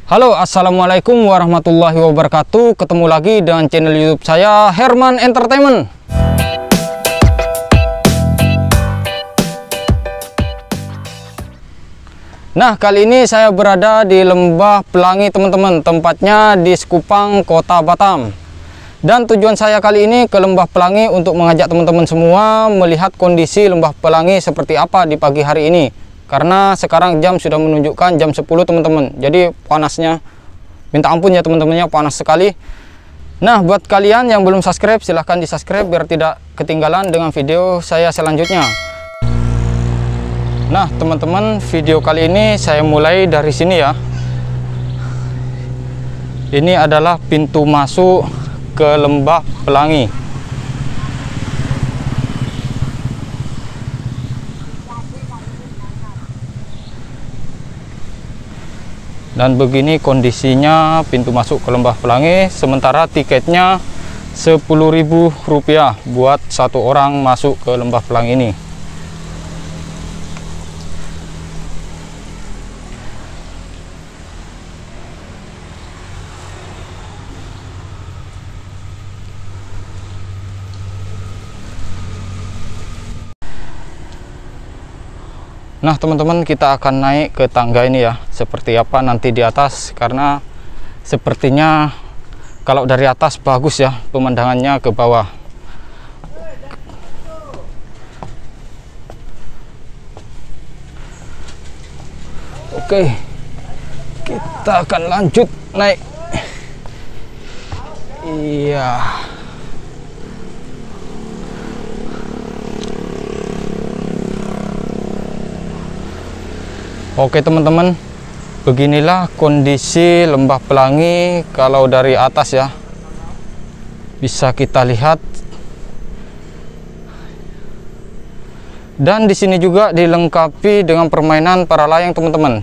Halo, assalamualaikum warahmatullahi wabarakatuh. Ketemu lagi dengan channel YouTube saya, Herman Entertainment. Nah, kali ini saya berada di Lembah Pelangi, teman-teman. Tempatnya di Sekupang, Kota Batam. Dan tujuan saya kali ini ke Lembah Pelangi untuk mengajak teman-teman semua melihat kondisi Lembah Pelangi seperti apa di pagi hari ini. Karena sekarang jam sudah menunjukkan jam 10, teman-teman. Jadi panasnya minta ampun ya teman-temannya, panas sekali. Nah, buat kalian yang belum subscribe, silahkan di subscribe biar tidak ketinggalan dengan video saya selanjutnya. Nah teman-teman, video kali ini saya mulai dari sini ya. Ini adalah pintu masuk ke Lembah Pelangi. Dan begini kondisinya pintu masuk ke Lembah Pelangi. Sementara tiketnya Rp10.000 buat satu orang masuk ke Lembah Pelangi ini. Nah teman-teman, kita akan naik ke tangga ini ya. Seperti apa nanti di atas, karena sepertinya kalau dari atas bagus ya pemandangannya ke bawah. Oke, kita akan lanjut naik. Iya. Oke teman-teman, beginilah kondisi Lembah Pelangi kalau dari atas ya. Bisa kita lihat. Dan di sini juga dilengkapi dengan permainan para layang, teman-teman.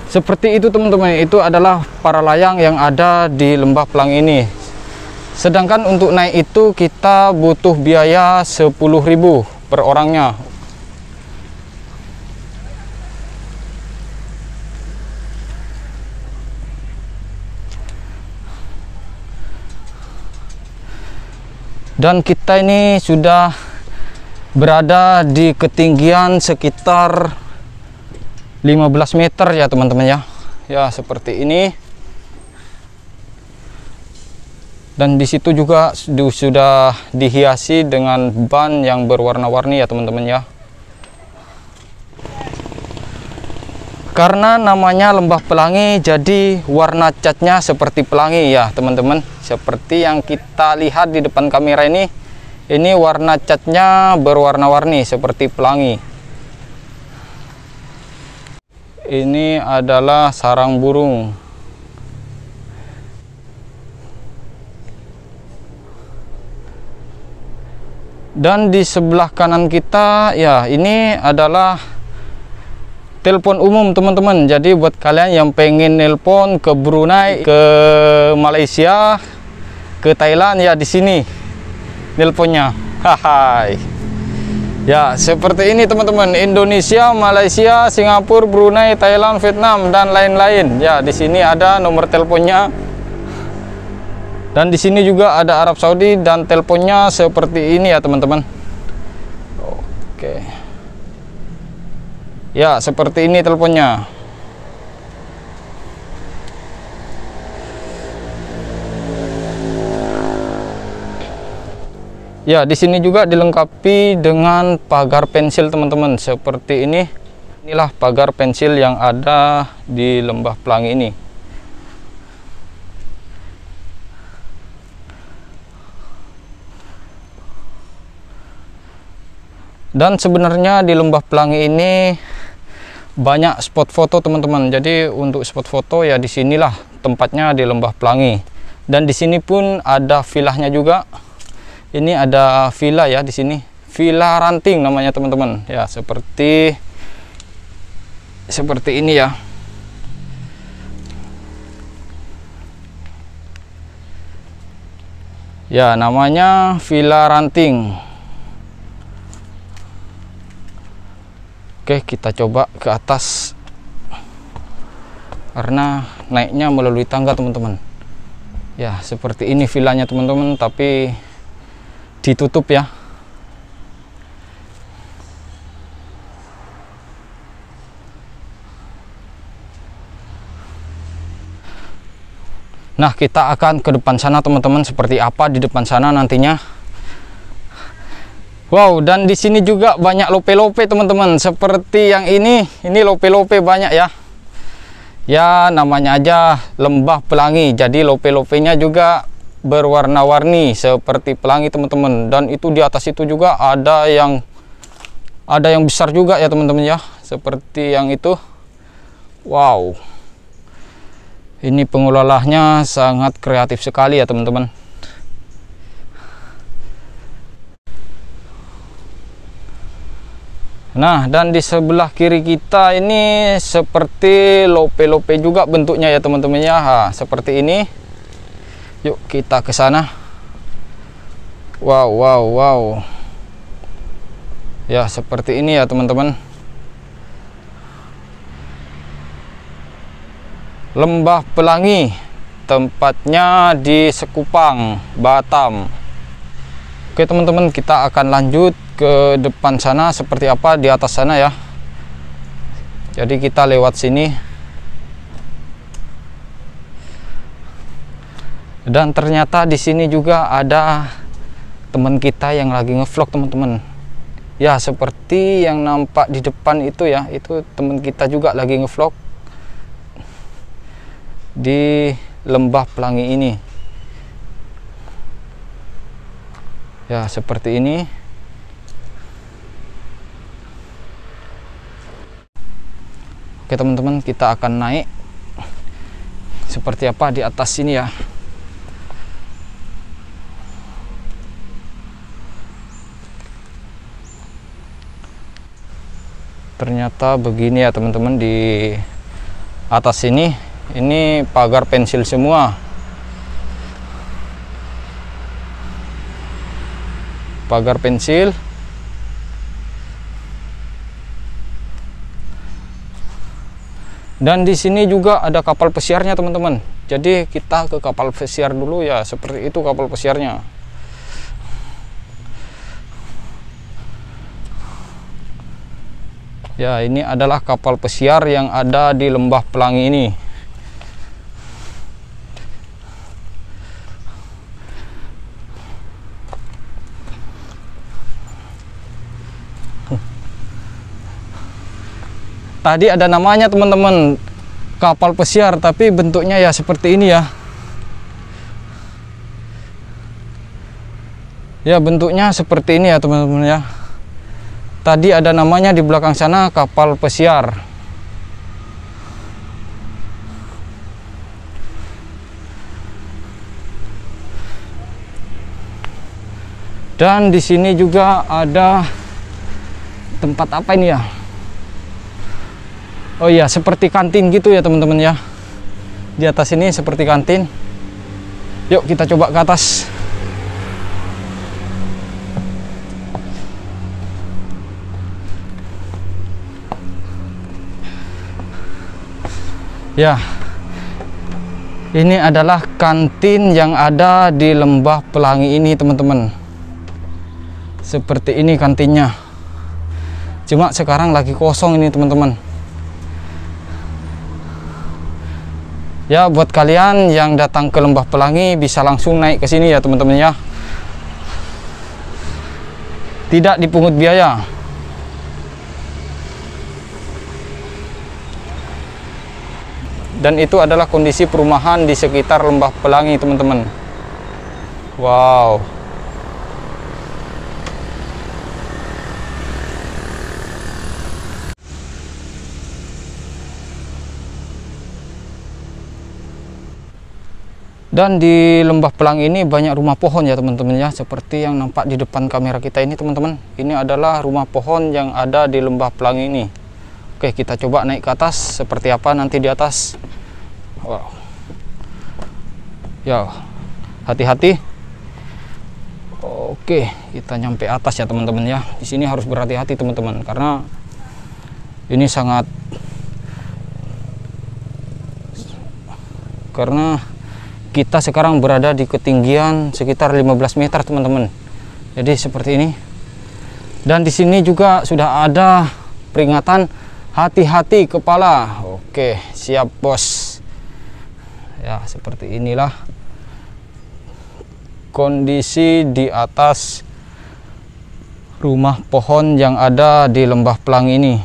Seperti itu teman-teman, itu adalah para layang yang ada di Lembah Pelangi ini. Sedangkan untuk naik itu kita butuh biaya Rp10.000 per orangnya. Dan kita ini sudah berada di ketinggian sekitar 15 meter ya teman-teman ya. Ya seperti ini. Dan di situ juga sudah dihiasi dengan ban yang berwarna-warni ya teman-teman ya. Karena namanya Lembah Pelangi, jadi warna catnya seperti pelangi ya teman-teman. Seperti yang kita lihat di depan kamera ini warna catnya berwarna-warni seperti pelangi. Ini adalah sarang burung. Dan di sebelah kanan kita ya, ini adalah telepon umum teman-teman. Jadi buat kalian yang pengen nelpon ke Brunei, ke Malaysia, ke Thailand ya, di sini nelponnya. Hai. Ya seperti ini teman-teman, Indonesia, Malaysia, Singapura, Brunei, Thailand, Vietnam dan lain-lain. Ya di sini ada nomor teleponnya. Dan di sini juga ada Arab Saudi dan teleponnya seperti ini ya teman-teman. Oke. Ya seperti ini teleponnya. Ya di sini juga dilengkapi dengan pagar pensil teman-teman seperti ini. Inilah pagar pensil yang ada di Lembah Pelangi ini. Dan sebenarnya di Lembah Pelangi ini banyak spot foto teman-teman. Jadi untuk spot foto ya di sinilah tempatnya, di Lembah Pelangi. Dan di sini pun ada villanya juga. Ini ada villa ya di sini. Villa Ranting namanya teman-teman. Ya seperti ini ya. Ya namanya Villa Ranting. Oke, kita coba ke atas. karena naiknya melalui tangga teman-teman. Ya seperti ini villanya teman-teman, tapi ditutup ya. Nah, kita akan ke depan sana teman-teman, seperti apa di depan sana nantinya. Wow, dan di sini juga banyak lope-lope teman-teman, seperti yang ini lope-lope banyak ya. Ya, namanya aja lembah pelangi, jadi lope-lopenya juga berwarna-warni seperti pelangi teman-teman. Dan itu di atas itu juga ada yang besar juga ya teman-teman ya, seperti yang itu. Wow, ini pengelolanya sangat kreatif sekali ya teman-teman. Nah, dan di sebelah kiri kita ini seperti lope-lope juga bentuknya ya teman-teman ya. Seperti ini. Yuk kita ke sana. Wow, wow, wow. Ya, seperti ini ya teman-teman. Lembah Pelangi, tempatnya di Sekupang, Batam. Oke teman-teman, kita akan lanjut ke depan sana, seperti apa di atas sana ya. Jadi kita lewat sini. Dan ternyata di sini juga ada teman kita yang lagi ngevlog teman-teman. Ya, seperti yang nampak di depan itu ya, itu teman kita juga lagi ngevlog di Lembah Pelangi ini. Ya, seperti ini. Oke teman-teman, kita akan naik seperti apa di atas sini ya. Ternyata begini ya teman-teman, di atas sini ini pagar pensil semua. Pagar pensil. Dan di sini juga ada kapal pesiarnya teman-teman. Jadi kita ke kapal pesiar dulu ya, seperti itu kapal pesiarnya. Ya, ini adalah kapal pesiar yang ada di Lembah Pelangi ini. Tadi ada namanya teman-teman, kapal pesiar, tapi bentuknya ya seperti ini ya. Ya, bentuknya seperti ini ya teman-teman ya. Tadi ada namanya di belakang sana, kapal pesiar. Dan di sini juga ada tempat apa ini ya? Oh iya, seperti kantin gitu ya teman-teman ya. Di atas ini seperti kantin. Yuk kita coba ke atas. Ya, ini adalah kantin yang ada di Lembah Pelangi ini teman-teman. Seperti ini kantinnya. Cuma sekarang lagi kosong ini teman-teman. Ya, buat kalian yang datang ke Lembah Pelangi bisa langsung naik ke sini ya teman-teman ya. Tidak dipungut biaya. Dan itu adalah kondisi perumahan di sekitar Lembah Pelangi teman-teman. Wow. Dan di Lembah Pelangi ini banyak rumah pohon ya teman-teman ya, seperti yang nampak di depan kamera kita ini teman-teman. Ini adalah rumah pohon yang ada di Lembah Pelangi ini. Oke, kita coba naik ke atas, seperti apa nanti di atas. Wow. Ya, hati-hati. Oke, kita nyampe atas ya teman-teman ya. Di sini harus berhati-hati teman-teman, karena ini sangat karena kita sekarang berada di ketinggian sekitar 15 meter teman-teman. Jadi seperti ini. Dan di sini juga sudah ada peringatan hati-hati kepala. Oke, siap bos. Ya, seperti inilah kondisi di atas rumah pohon yang ada di Lembah Pelangi ini.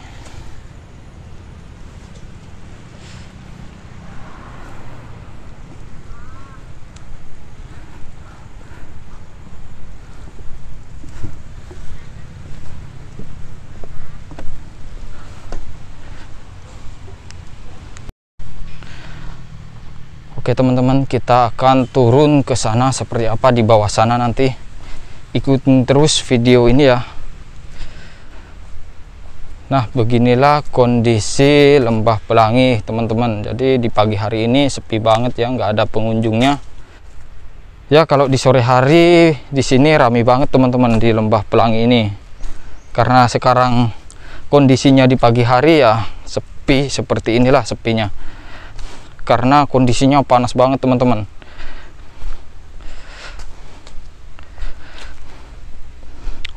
Oke teman-teman, kita akan turun ke sana. Seperti apa di bawah sana nanti, ikutin terus video ini ya. Nah, beginilah kondisi Lembah Pelangi teman-teman. Jadi di pagi hari ini sepi banget ya, nggak ada pengunjungnya. Ya kalau di sore hari di sini ramai banget teman-teman di Lembah Pelangi ini. Karena sekarang kondisinya di pagi hari ya sepi, seperti inilah sepinya. Karena kondisinya panas banget teman-teman.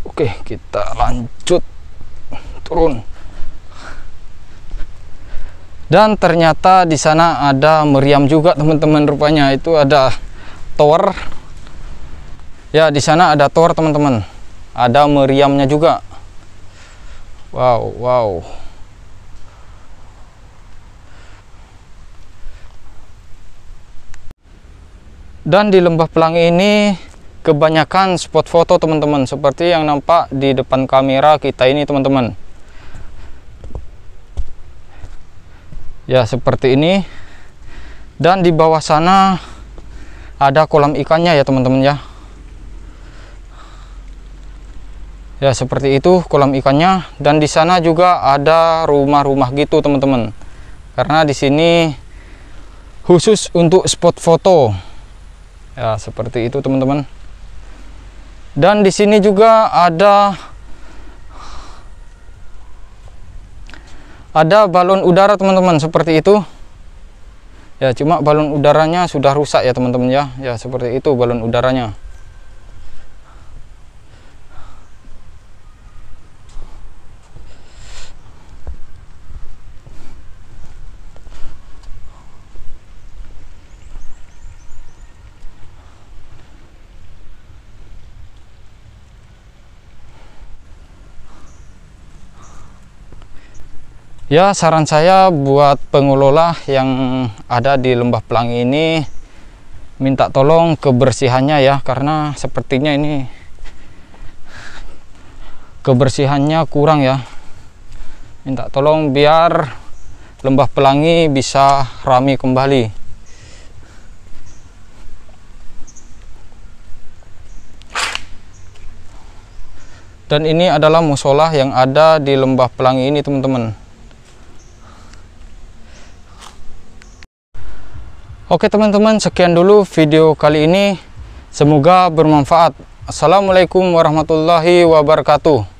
Oke, kita lanjut turun. Dan ternyata di sana ada meriam juga teman-teman. Rupanya itu ada tower. Ya, di sana ada tower teman-teman. Ada meriamnya juga. Wow, wow. Dan di Lembah Pelangi ini kebanyakan spot foto teman-teman, seperti yang nampak di depan kamera kita ini teman-teman. Ya seperti ini. Dan di bawah sana ada kolam ikannya ya teman-teman ya. Ya seperti itu kolam ikannya. Dan di sana juga ada rumah-rumah gitu teman-teman. Karena di sini khusus untuk spot foto. Ya seperti itu teman-teman. Dan di sini juga ada balon udara teman-teman, seperti itu. Ya cuma balon udaranya sudah rusak ya teman-teman ya. Ya seperti itu balon udaranya. Ya saran saya buat pengelola yang ada di Lembah Pelangi ini, minta tolong kebersihannya ya, karena sepertinya ini kebersihannya kurang ya. Minta tolong biar Lembah Pelangi bisa ramai kembali. Dan ini adalah musola yang ada di Lembah Pelangi ini teman-teman. Oke teman-teman, sekian dulu video kali ini. Semoga bermanfaat. Assalamualaikum warahmatullahi wabarakatuh.